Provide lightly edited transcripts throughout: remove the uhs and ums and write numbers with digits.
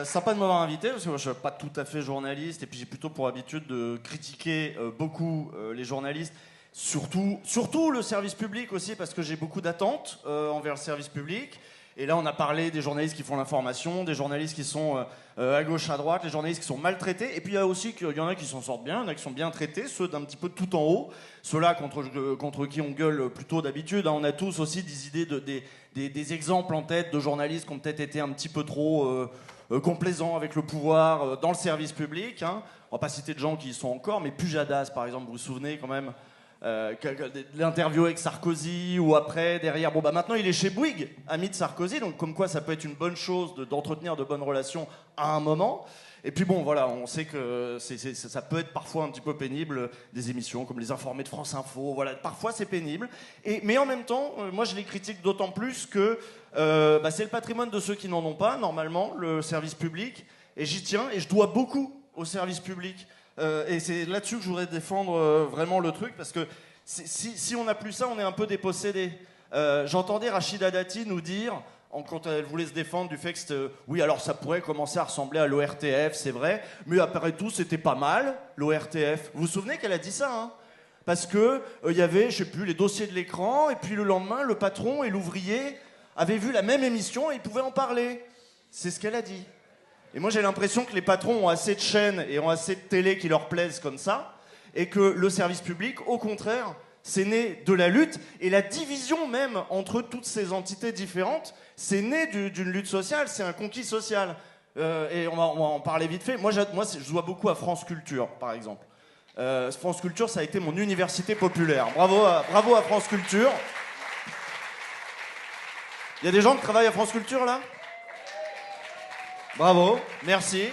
Sympa de m'avoir invité, parce que moi je suis pas tout à fait journaliste, et puis j'ai plutôt pour habitude de critiquer beaucoup les journalistes, surtout le service public aussi, parce que j'ai beaucoup d'attentes envers le service public. Et là on a parlé des journalistes qui font l'information, des journalistes qui sont à gauche, à droite, les journalistes qui sont maltraités, et puis il y a aussi qu'il y en a qui s'en sortent bien, il y en a qui sont bien traités, ceux d'un petit peu tout en haut, ceux-là contre qui on gueule plutôt d'habitude. On a tous aussi des idées, des exemples en tête de journalistes qui ont peut-être été un petit peu trop complaisants avec le pouvoir dans le service public. Hein. On va pas citer de gens qui y sont encore, mais Pujadas par exemple, vous vous souvenez quand même l'interview avec Sarkozy, ou après, derrière, bon bah maintenant il est chez Bouygues, ami de Sarkozy, donc comme quoi ça peut être une bonne chose d'entretenir de bonnes relations à un moment. Et puis bon, voilà, on sait que ça peut être parfois un petit peu pénible, des émissions comme Les Informés de France Info, voilà, parfois c'est pénible. Mais en même temps, moi je les critique d'autant plus que c'est le patrimoine de ceux qui n'en ont pas, normalement, le service public, et j'y tiens, et je dois beaucoup au service public. Et c'est là-dessus que je voudrais défendre vraiment le truc, parce que si on n'a plus ça, on est un peu dépossédé. J'entendais Rachida Dati nous dire, quand elle voulait se défendre du fait que oui, alors ça pourrait commencer à ressembler à l'ORTF, c'est vrai, mais après tout, c'était pas mal, l'ORTF. Vous vous souvenez qu'elle a dit ça, hein? Parce que y avait, je sais plus, les dossiers de l'écran, et puis le lendemain, le patron et l'ouvrier avaient vu la même émission et ils pouvaient en parler. C'est ce qu'elle a dit. Et moi, j'ai l'impression que les patrons ont assez de chaînes et ont assez de télé qui leur plaisent comme ça, et que le service public, au contraire, c'est né de la lutte, et la division même entre toutes ces entités différentes, c'est né d'une lutte sociale, c'est un conquis social. Et on va en parler vite fait. Moi, je dois beaucoup à France Culture, par exemple. France Culture, ça a été mon université populaire. Bravo à France Culture. Il y a des gens qui travaillent à France Culture, là ? Bravo, merci.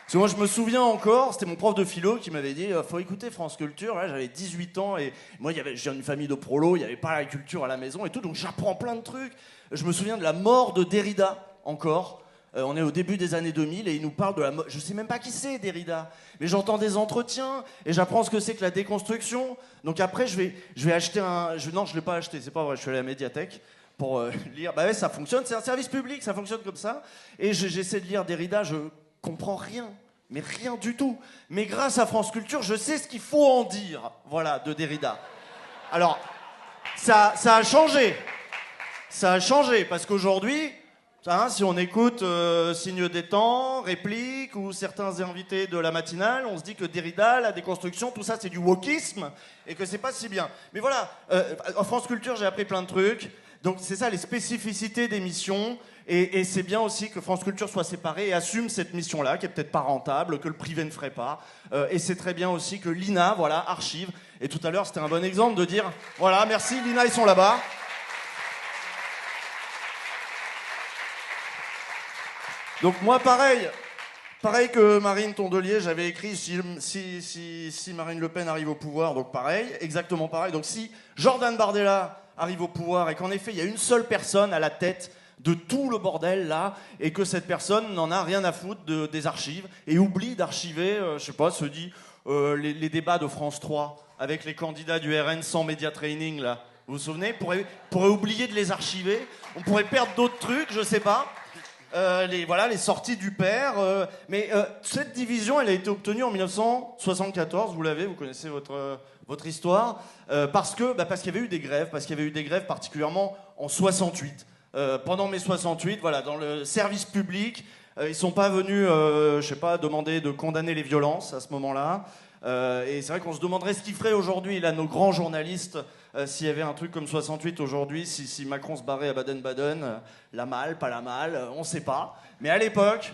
Parce que moi, je me souviens encore, c'était mon prof de philo qui m'avait dit faut écouter France Culture. Là, j'avais 18 ans et moi, j'ai une famille de prolos, il n'y avait pas la culture à la maison et tout, donc j'apprends plein de trucs. Je me souviens de la mort de Derrida, encore. On est au début des années 2000 et il nous parle de la mort. Je sais même pas qui c'est, Derrida, mais j'entends des entretiens et j'apprends ce que c'est que la déconstruction. Donc après, je vais acheter non, je l'ai pas acheté, c'est pas vrai, je suis allé à la médiathèque pour lire. Bah ouais, ça fonctionne, c'est un service public, ça fonctionne comme ça. Et j'essaie de lire Derrida, je comprends rien, mais rien du tout. Mais grâce à France Culture, je sais ce qu'il faut en dire, voilà, de Derrida. Alors, ça a changé. Ça a changé, parce qu'aujourd'hui, si on écoute Signe des Temps, Réplique, ou certains invités de la matinale, on se dit que Derrida, la déconstruction, tout ça, c'est du wokisme, et que c'est pas si bien. Mais voilà, en France Culture, j'ai appris plein de trucs. Donc c'est ça les spécificités des missions, et c'est bien aussi que France Culture soit séparée et assume cette mission-là, qui est peut-être pas rentable, que le privé ne ferait pas. Et c'est très bien aussi que l'INA, voilà, archive. Et tout à l'heure, c'était un bon exemple de dire, voilà, merci, l'INA, ils sont là-bas. Donc moi, pareil que Marine Tondelier, j'avais écrit si Marine Le Pen arrive au pouvoir, donc pareil, exactement pareil. Donc si Jordan Bardella arrive au pouvoir et qu'en effet il y a une seule personne à la tête de tout le bordel là, et que cette personne n'en a rien à foutre des archives et oublie d'archiver, je sais pas, se dit les débats de France 3 avec les candidats du RN sans média training là, vous vous souvenez, pourrait oublier de les archiver, on pourrait perdre d'autres trucs, je sais pas. Les sorties du père. Mais cette division, elle a été obtenue en 1974, vous connaissez votre histoire, parce qu'il y avait eu des grèves, particulièrement en 68. Pendant mai 68, voilà, dans le service public, ils sont pas venus, demander de condamner les violences à ce moment-là. Et c'est vrai qu'on se demanderait ce qu'ils feraient aujourd'hui, là, nos grands journalistes, s'il y avait un truc comme 68 aujourd'hui, si Macron se barrait à Baden-Baden, la malle, pas la malle, on sait pas. Mais à l'époque,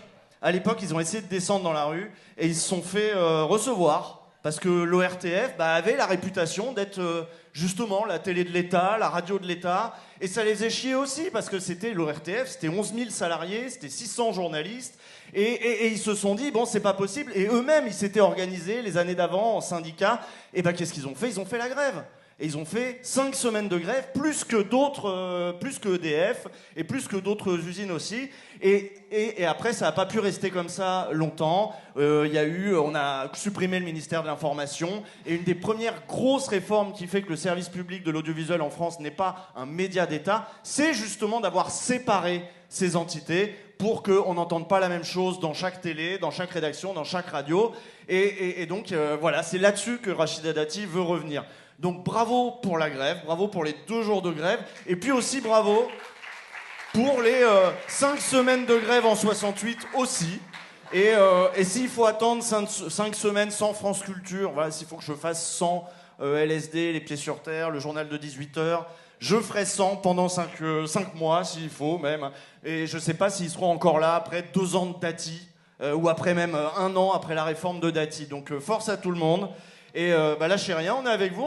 ils ont essayé de descendre dans la rue et ils se sont fait recevoir. Parce que l'ORTF avait la réputation d'être justement la télé de l'État, la radio de l'État. Et ça les a chiés aussi, parce que l'ORTF, c'était 11 000 salariés, c'était 600 journalistes. Et ils se sont dit, bon, c'est pas possible. Et eux-mêmes, ils s'étaient organisés les années d'avant en syndicat. Et qu'est-ce qu'ils ont fait ? Ils ont fait la grève. Et ils ont fait 5 semaines de grève, plus que EDF, et plus que d'autres usines aussi. Et après, ça n'a pas pu rester comme ça longtemps. On a supprimé le ministère de l'Information. Et une des premières grosses réformes qui fait que le service public de l'audiovisuel en France n'est pas un média d'État, c'est justement d'avoir séparé ces entités pour qu'on n'entende pas la même chose dans chaque télé, dans chaque rédaction, dans chaque radio. Et donc, voilà, c'est là-dessus que Rachida Dati veut revenir. Donc, bravo pour la grève, bravo pour les 2 jours de grève, et puis aussi bravo pour les 5 semaines de grève en 68 aussi. Et s'il faut attendre 5 semaines sans France Culture, voilà, s'il faut que je fasse 100 LSD, Les Pieds sur Terre, le journal de 18h, je ferai 100 pendant 5 mois s'il faut même. Et je sais pas s'ils seront encore là après 2 ans de Dati, ou après même 1 an après la réforme de Dati. Donc force à tout le monde. Et lâchez rien, on est avec vous.